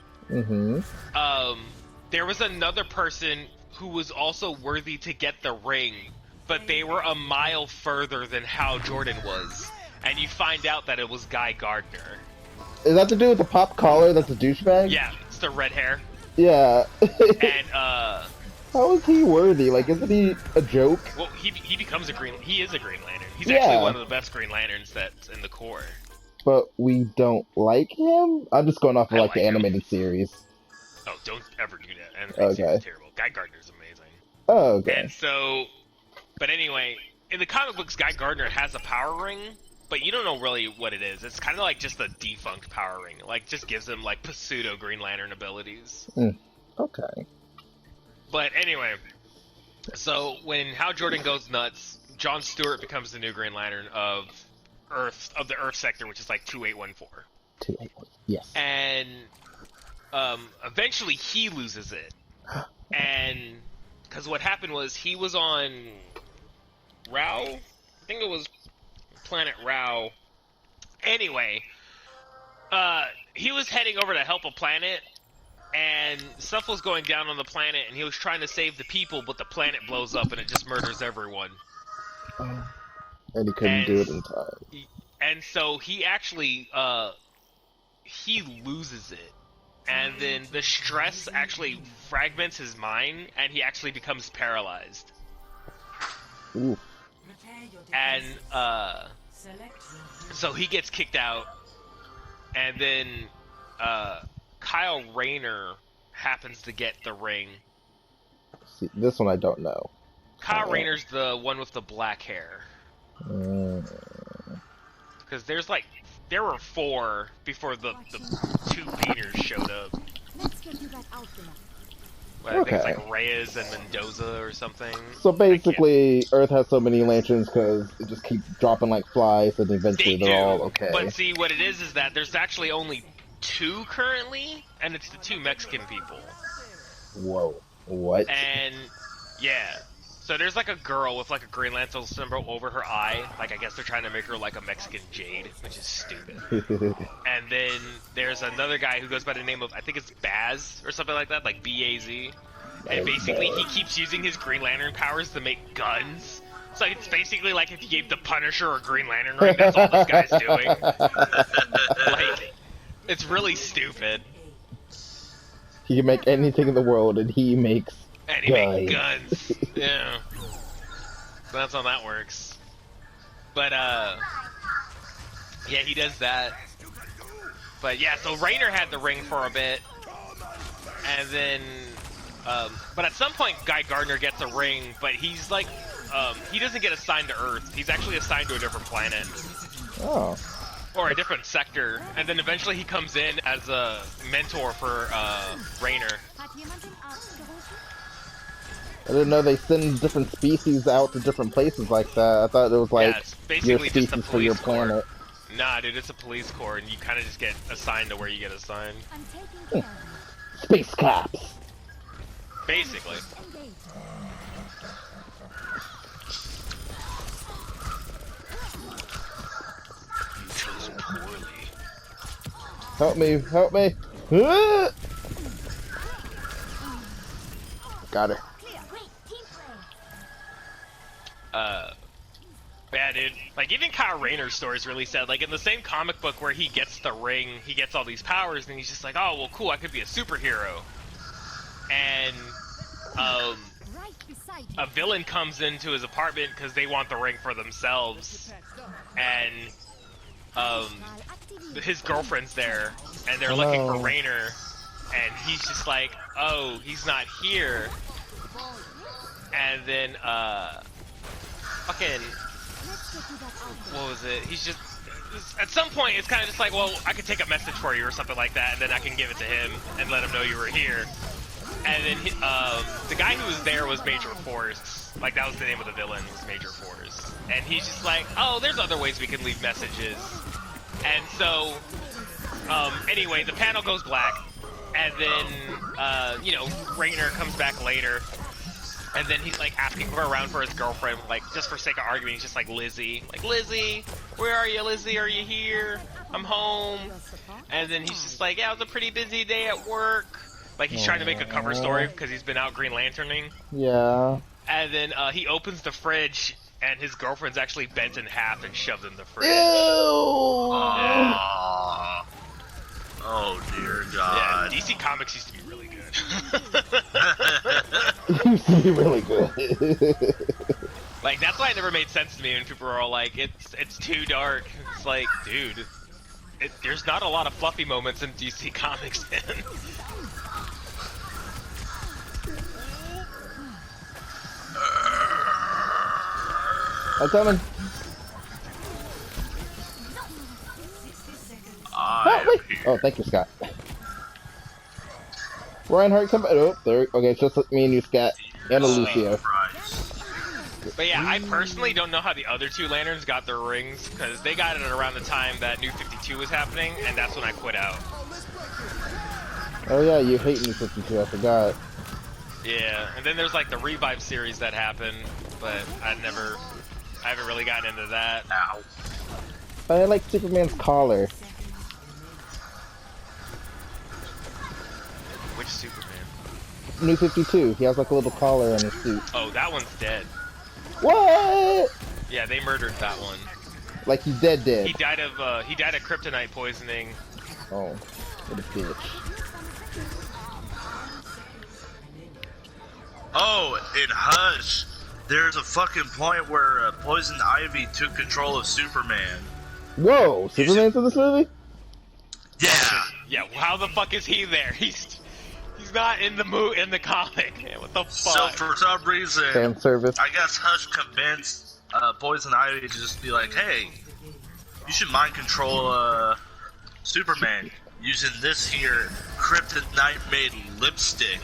there was another person who was also worthy to get the ring, but they were a mile further than Hal Jordan was. and you find out that it was Guy Gardner. Is that to do with the pop collar that's a douchebag? Yeah, it's the red hair. Yeah. And how is he worthy? Like, isn't he a joke? well, he becomes he is a Green Lantern. He's Yeah. actually one of the best Green Lanterns that's in the Corps. But we don't like him? I'm just going off of, I like, the like him. animated series. Oh, don't ever do that. Animated series is terrible. Guy Gardner's amazing. Oh, okay. And so, but anyway, in the comic books, Guy Gardner has a power ring, but you don't know really what it is. It's kind of like just a defunct power ring. Like, just gives him, like, pseudo Green Lantern abilities. Okay. But anyway, so when Hal Jordan goes nuts, John Stewart becomes the new Green Lantern of the Earth sector, which is like 2814. 281. Yes. And eventually he loses it. And because what happened was he was on Rao? I think it was Planet Rao. Anyway, he was heading over to help a planet, and stuff was going down on the planet, and he was trying to save the people, but the planet blows up and it just murders everyone. And he couldn't do it in time. And so he actually, he loses it. And then the stress actually fragments his mind, and he actually becomes paralyzed. Ooh. And, so he gets kicked out, and then, Kyle Rayner happens to get the ring. See, this one I don't know. Kyle Rayner's the one with the black hair. Because there were 4 before the 2 beaners showed up. Let's get you that outfit. Well, I think it's like Reyes and Mendoza or something. So basically, Earth has so many lanterns because it just keeps dropping like flies, and eventually they're all okay. But see, what it is that there's actually only 2 currently, and it's the 2 Mexican people. Whoa. What? And, yeah. So there's like a girl with like a Green Lantern symbol over her eye. Like, I guess they're trying to make her like a Mexican Jade, which is stupid. And then there's another guy who goes by the name of, I think it's Baz or something like that, like B-A-Z. And basically he keeps using his Green Lantern powers to make guns. So it's basically like if you gave the Punisher a Green Lantern ring, that's all this guy's doing. Like, it's really stupid. He can make anything in the world, and he makes And he makes guns. Yeah. So that's how that works. But, yeah, he does that. But, yeah, so Rayner had the ring for a bit. And then, but at some point, Guy Gardner gets a ring, but he's like, he doesn't get assigned to Earth. He's actually assigned to a different planet. Oh. Or a different sector. And then eventually he comes in as a mentor for, Rayner. I didn't know they send different species out to different places like that. I thought it was like Yeah, it's basically your just a species for your police corps. planet. Nah, dude, it's a police corps, and you kind of just get assigned to where you get assigned. I'm taking care of Space cops. Basically. you. You chose poorly. Help me! Help me! Ah! Got her. Yeah, dude. Like, even Kyle Rayner's story is really sad. Like, in the same comic book where he gets the ring, he gets all these powers, and he's just like, oh, well, cool, I could be a superhero. And, Right beside you. a villain comes into his apartment because they want the ring for themselves. And, his girlfriend's there, and they're looking for Rayner, and he's just like, oh, he's not here. And then, fucking, what was it? He's just, at some point, it's kind of just like, well, I could take a message for you or something like that, and then I can give it to him and let him know you were here. And then, the guy who was there was Major Force. Like, that was the name of the villain, was Major Force. And he's just like, oh, there's other ways we can leave messages. And so, anyway, the panel goes black, and then, you know, Rayner comes back later, and then he's, like, asking around for his girlfriend, like, just for sake of argument, he's just like, Lizzie. Like, Lizzie, where are you, Lizzie? Are you here? I'm home. And then he's just like, yeah, it was a pretty busy day at work. Like, he's trying to make a cover story, because he's been out Green Lanterning. Yeah. And then, he opens the fridge, and his girlfriend's actually bent in half and shoved in the fridge. Ew! Aw. Oh dear God. Yeah, DC Comics used to be really good. It used to be really good. Like, that's why it never made sense to me when people were all like, it's too dark. It's like, dude, there's not a lot of fluffy moments in DC Comics, man. I'm coming. Oh, thank you, Scott. Reinhardt, come. Oh, there. Okay, it's just me and you, Scott, and Lucio. But yeah, I personally don't know how the other two lanterns got their rings, because they got it around the time that New 52 was happening, and that's when I quit out. Oh yeah, you hate New 52. I forgot. Yeah, and then there's like the Revive series that happened, but I haven't really gotten into that. Ow. But I like Superman's collar. Which Superman? New 52. He has like a little collar on his suit. Oh, that one's dead. What? Yeah, they murdered that one. Like he's dead. He died of kryptonite poisoning. Oh, what a bitch. Oh, in Hush, there's a fucking point where Poison Ivy took control of Superman. Whoa, Superman's in this movie? Yeah. Yeah, well, how the fuck is he there? He's not in the comic. Man, what the fuck? So for some reason, Fan service. I guess Hush convinced Poison Ivy to just be like, hey, you should mind control Superman using this here kryptonite-made lipstick.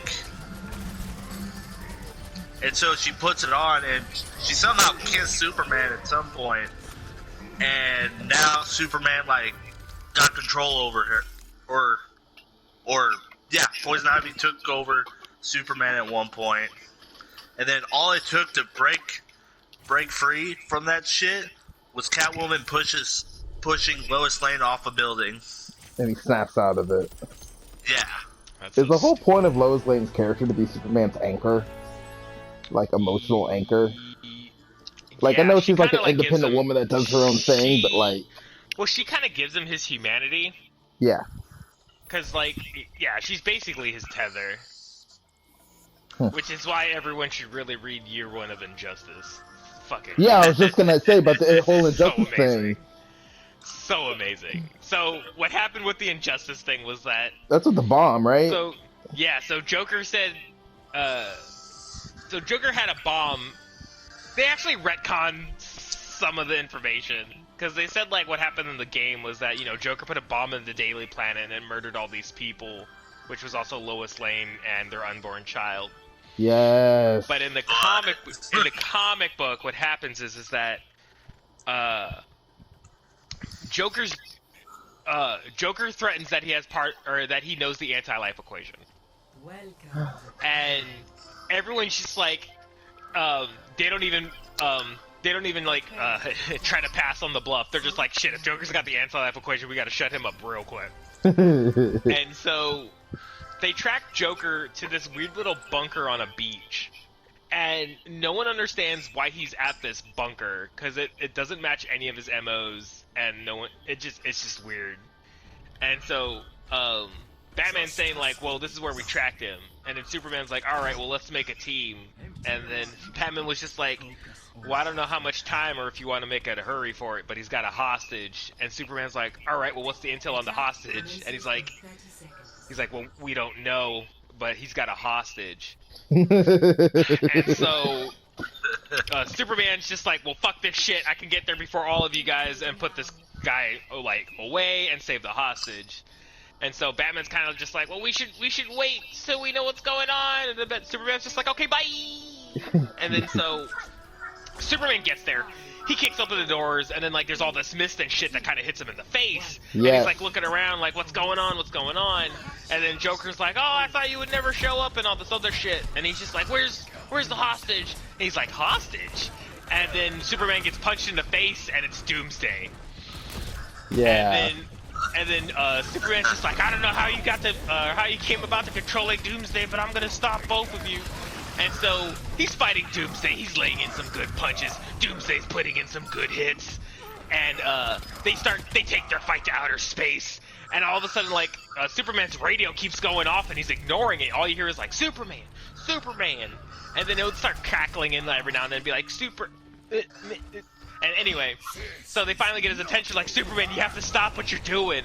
And so she puts it on, and she somehow kissed Superman at some point, and now Superman like got control over her, or yeah, Poison Ivy took over Superman at one point, and then all it took to break free from that shit was Catwoman pushing Lois Lane off a building. And he snaps out of it. Yeah. Is the whole point of Lois Lane's character to be Superman's anchor? Like, emotional anchor? Like, yeah, I know she's like an kinda, independent woman that does her own thing, but like... Well, she kind of gives him his humanity. Yeah. Because, like, yeah, she's basically his tether. Which is why everyone should really read Year 1 of Injustice. Fucking. Yeah, I was just gonna say about the whole So Injustice thing. So amazing. So, what happened with the Injustice thing was that... That's with the bomb, right? So, yeah, so Joker said... So Joker had a bomb. They actually retconned some of the information. Because they said, like, what happened in the game was that, you know, Joker put a bomb in the Daily Planet and murdered all these people. Which was also Lois Lane and their unborn child. Yes. But in the comic book, what happens is that Joker threatens that he has that he knows the anti-life equation. Welcome. And everyone's just like, they don't even like try to pass on the bluff. They're just like, shit, if Joker's got the anti-life equation, we gotta shut him up real quick. And so they track Joker to this weird little bunker on a beach. And no one understands why he's at this bunker, because it doesn't match any of his MOs, and it's just weird. And so, Batman's saying, like, well, this is where we tracked him. And then Superman's like, alright, well, let's make a team. And then Batman was just like, well, I don't know how much time or if you want to make a hurry for it, but he's got a hostage. And Superman's like, alright, well, what's the intel on the hostage? And he's like, well, we don't know, but he's got a hostage. And so, Superman's just like, well, fuck this shit, I can get there before all of you guys and put this guy, like, away and save the hostage. And so Batman's kind of just like, well, we should wait so we know what's going on. And then Superman's just like, okay, bye. And then so Superman gets there. He kicks open the doors, and then like there's all this mist and shit that kind of hits him in the face. Yeah. And he's like looking around, like, what's going on? What's going on? And then Joker's like, oh, I thought you would never show up, and all this other shit. And he's just like, where's the hostage? And he's like, hostage? And then Superman gets punched in the face, and it's Doomsday. Yeah. And then Superman's just like, I don't know how you got to, how you came about to controlling Doomsday, but I'm gonna stop both of you. And so he's fighting Doomsday. He's laying in some good punches. Doomsday's putting in some good hits. And they take their fight to outer space. And all of a sudden, like, Superman's radio keeps going off and he's ignoring it. All you hear is like, Superman, Superman. And then it would start crackling in every now and then and be like, And anyway, so they finally get his attention, like, Superman, you have to stop what you're doing.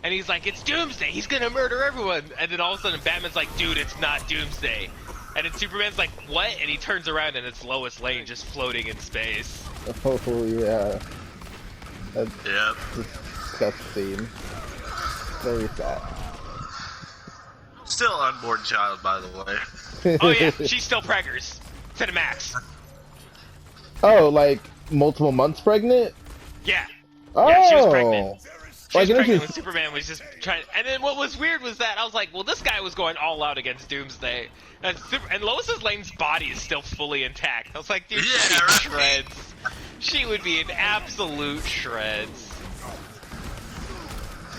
And he's like, it's Doomsday, he's gonna murder everyone. And then all of a sudden Batman's like, dude, it's not Doomsday. And then Superman's like, what? And he turns around and it's Lois Lane just floating in space. Oh, yeah. That's Yep. disgusting. Very sad. Still unborn child, by the way. Oh yeah, she's still preggers. To the max. Oh, like multiple months pregnant? Yeah. Oh. Yeah, she was pregnant. She Like, was pregnant this when is- Superman was just trying. And then what was weird was that I was like, well, this guy was going all out against Doomsday, and Lois Lane's body is still fully intact. I was like, dude, she'd be in right. shreds. She would be in absolute shreds.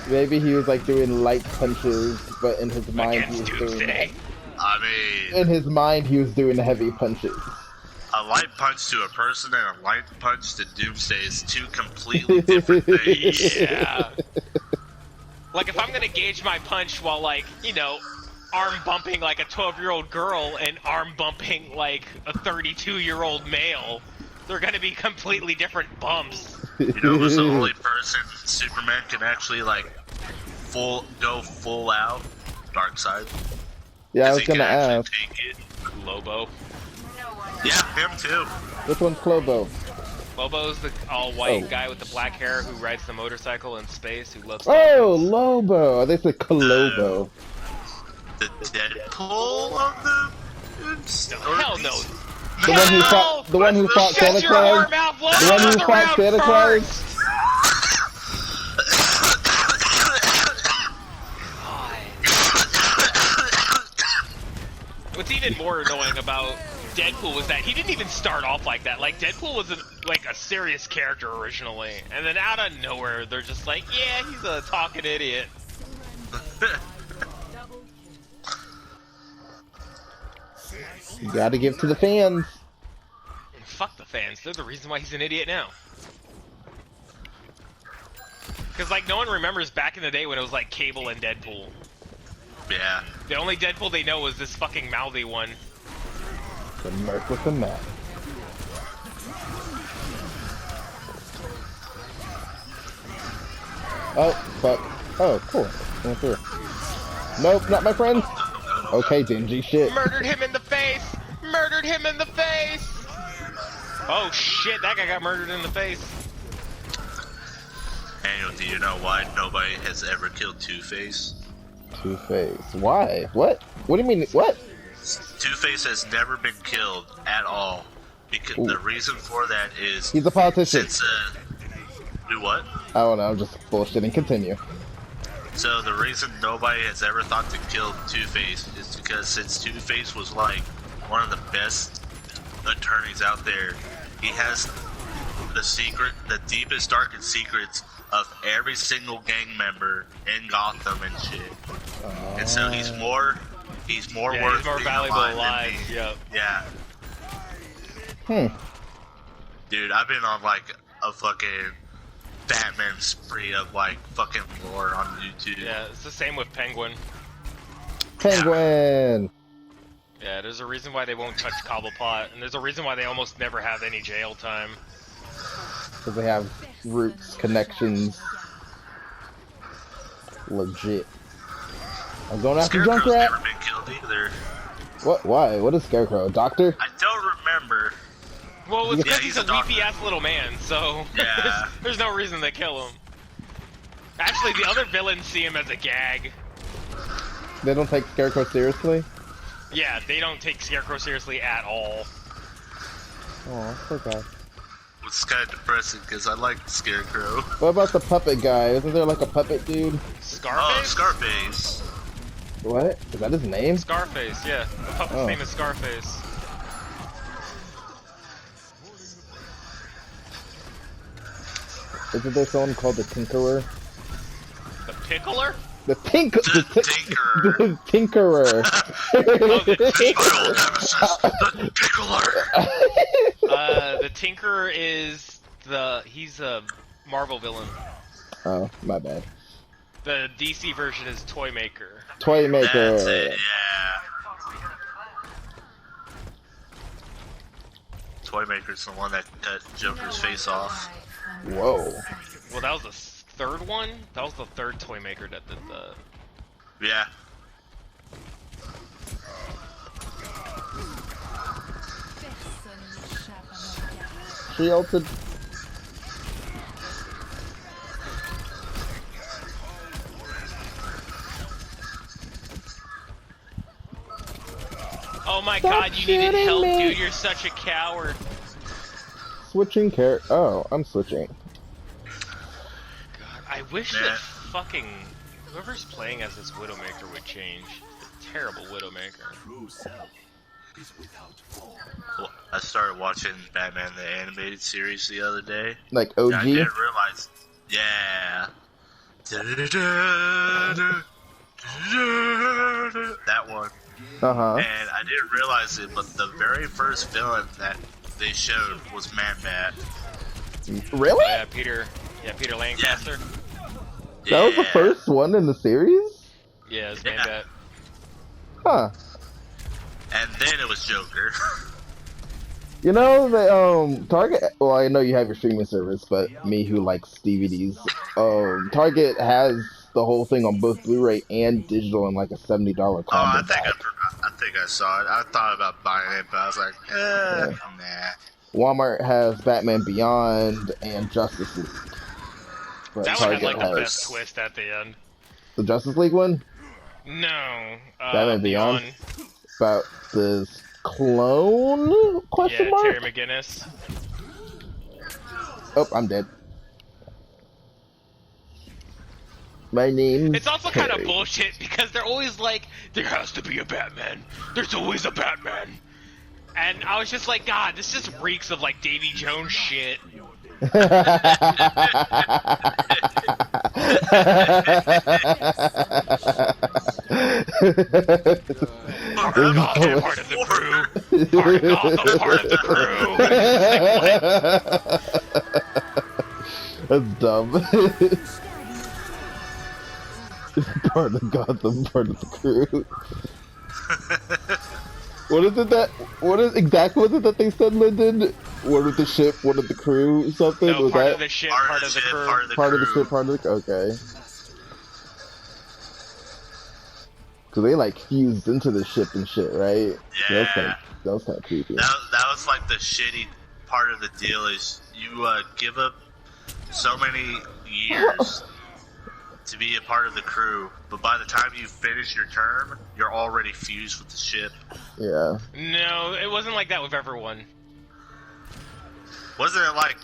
Maybe he was like doing light punches, but in his mind he Against was Doomsday. doing. I mean, In his mind he was doing heavy punches. a light punch to a person and a light punch to Doomsday is two completely different things. Yeah. Like, if I'm gonna gauge my punch while, like, you know, arm bumping like a 12-year-old girl and arm bumping like a 32-year-old male, they're gonna be completely different bumps. You know who's the only person Superman can actually, like, go full out? Darkseid. Yeah, I 'Cause was he can gonna actually ask. take it. Lobo. Yeah, him too. Which one's Clobo? Lobo's the all-white Oh. guy with the black hair who rides the motorcycle in space, who loves Oh, dolphins. Lobo. They said Colobo. The Deadpool of the... Hell no. The one who fought. The one who fought Shut Santa your Claus. whore mouth, let The one who another fought round Santa first. Claus. What's even more annoying about Deadpool was that he didn't even start off like that. Like, Deadpool was like a serious character originally, and then out of nowhere, they're just like, yeah, he's a talking idiot. You gotta give to the fans. Fuck the fans, they're the reason why he's an idiot now. Because, like, no one remembers back in the day when it was, like, Cable and Deadpool. Yeah. The only Deadpool they know is this fucking mouthy one. The Merc with the map. Oh, fuck. Oh, cool. Went through. Nope, not my friend. Okay, dingy shit. Murdered him in the face! Murdered him in the face! Oh shit, that guy got murdered in the face. Daniel, do you know why nobody has ever killed Two-Face? Two-Face. Why? What? What do you mean? What? Two-Face has never been killed at all. Because Ooh. the reason for that is He's a politician. since do what? I don't know, I'm just bullshitting. Continue. So the reason nobody has ever thought to kill Two-Face is because since Two-Face was like one of the best attorneys out there, he has the secret, the deepest, darkest secrets of every single gang member in Gotham and shit. And so he's more Yeah, worth he's more being valuable alive alive. than me. Yep. Yeah, dude, I've been on like a fucking Batman spree of like fucking lore on YouTube. Yeah, it's the same with Penguin. Penguin! Yeah, there's a reason why they won't touch Cobblepot, and there's a reason why they almost never have any jail time. Because they have roots, connections. Legit. I'm going after Scarecrow's Junkrat. never been killed either. What? Why? What is Scarecrow? A doctor? I don't remember. Well, it's Yeah, because he's he's a a weepy doctor. ass little man, so Yeah. there's no reason to kill him. Actually, the other villains see him as a gag. They don't take Scarecrow seriously? Yeah, they don't take Scarecrow seriously at all. Oh, poor guy. It's kind of depressing because I like Scarecrow. What about the puppet guy? Isn't there like a puppet dude? Scarface? Oh, Scarface. What? Is that his name? Scarface, yeah. The puppet's Oh. name is Scarface. Isn't there someone called the Tinkerer? The Pickler? The The Tinkerer. The Tinkerer. Oh, the My old Tinker. nemesis, the Tickler. The Tinker is he's a Marvel villain. Oh, my bad. The DC version is Toymaker. Toymaker. That's it, yeah. Toymaker's the one that cut Joker's face off. Whoa. Well, that was the third one. That was the third Toymaker that did the. Yeah. She ulted. Oh my Stop god, you needed shooting help, me. dude. You're such a coward. Switching character. Oh, I'm switching. God, I wish Yeah. that fucking whoever's playing as this Widowmaker would change. The terrible Widowmaker. Well, I started watching Batman the Animated Series the other day. Like And I OG. didn't realize. Yeah. That one. Uh-huh. And I didn't realize it, but the very first villain that they showed was Man-Bat. Really? Oh, yeah, Peter Lancaster. That was the first one in the series? Yeah, it's Yeah. Man-Bat. Huh. And then it was Joker. You know, the Target, well, I know you have your streaming service, but me who likes DVDs, Target has the whole thing on both Blu-ray and digital in like a $70 combo Oh, I pack. think I saw it. I thought about buying it, but I was like, nah. Walmart has Batman Beyond and Justice League. But That one had Target like the has best twist at the end. the Justice League one No. Batman Beyond? About this clone? Yeah, Question mark? Terry McGinnis. Oh, I'm dead. My name. It's also kind of bullshit because they're always like, there has to be a Batman. There's always a Batman. And I was just like, God, this just reeks of like Davy Jones shit. Part of Gotham, part of the crew. Part of Gotham, part of the crew. That's dumb. Part of Gotham, part of the crew. What is it that they said, Lyndon? One of the ship, one of the crew, something? No, was part that of the ship, part of the crew. part of the ship, part of the okay. Cause they like fused into the ship and shit, right? Yeah. That was kind of creepy. That was like the shitty part of the deal is you give up so many years to be a part of the crew, but by the time you finish your term, you're already fused with the ship. Yeah. No, it wasn't like that with everyone. Wasn't it like,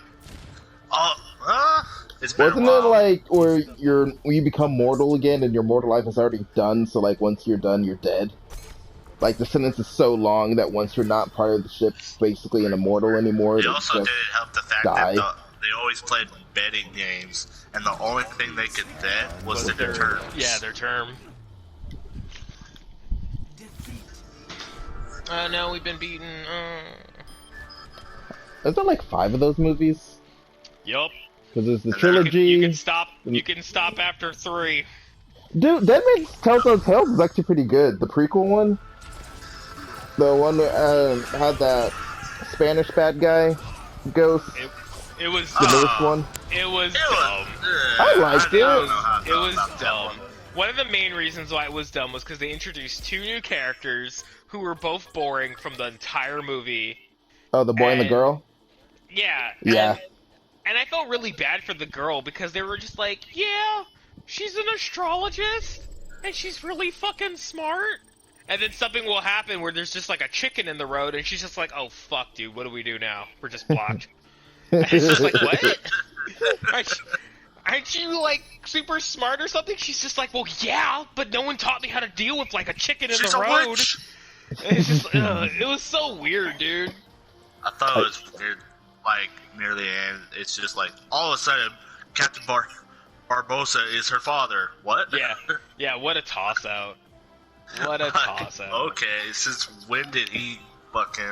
it's been Wasn't a it while. like where you become mortal again and your mortal life is already done, so like once you're done, you're dead? Like the sentence is so long that once you're not part of the ship, basically an immortal anymore. It they also just didn't help the fact die. that they always played betting games, and the only thing they could bet was their terms. Yeah, their term. No, we've been beaten. Is there like 5 of those movies? Yup. Because there's the And then trilogy. You can stop. You can stop after 3. Dude, that makes Telltale Tales is actually pretty good. The prequel one, the one that had that Spanish bad guy ghost, It was. the newest one. It was It dumb. I liked it. It was dumb. One of the main reasons why it was dumb was because they introduced 2 new characters who were both boring from the entire movie. Oh, the boy and the girl. Yeah. Yeah. And I felt really bad for the girl because they were just like, yeah, she's an astrologist and she's really fucking smart. And then something will happen where there's just like a chicken in the road and she's just like, oh fuck, dude, what do we do now? We're just blocked. And it's just like, what? Aren't you like super smart or something? She's just like, well, yeah, but no one taught me how to deal with like a chicken in She's the a road. witch. And it's just, it was so weird, dude. I thought it was weird, like, near the end, it's just like, all of a sudden, Captain Barbosa is her father. What? Yeah, yeah, what a toss out. What a toss out. Okay, since when did he fucking...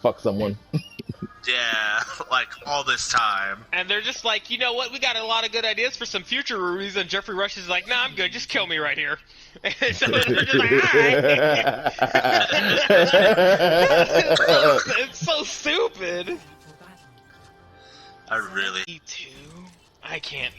Fuck someone. Yeah, like, all this time. And they're just like, you know what? We got a lot of good ideas for some future movies. And Jeffrey Rush is like, nah, I'm good. Just kill me right here. And so they're just like, alright. It's so stupid. I really... E2? I can't.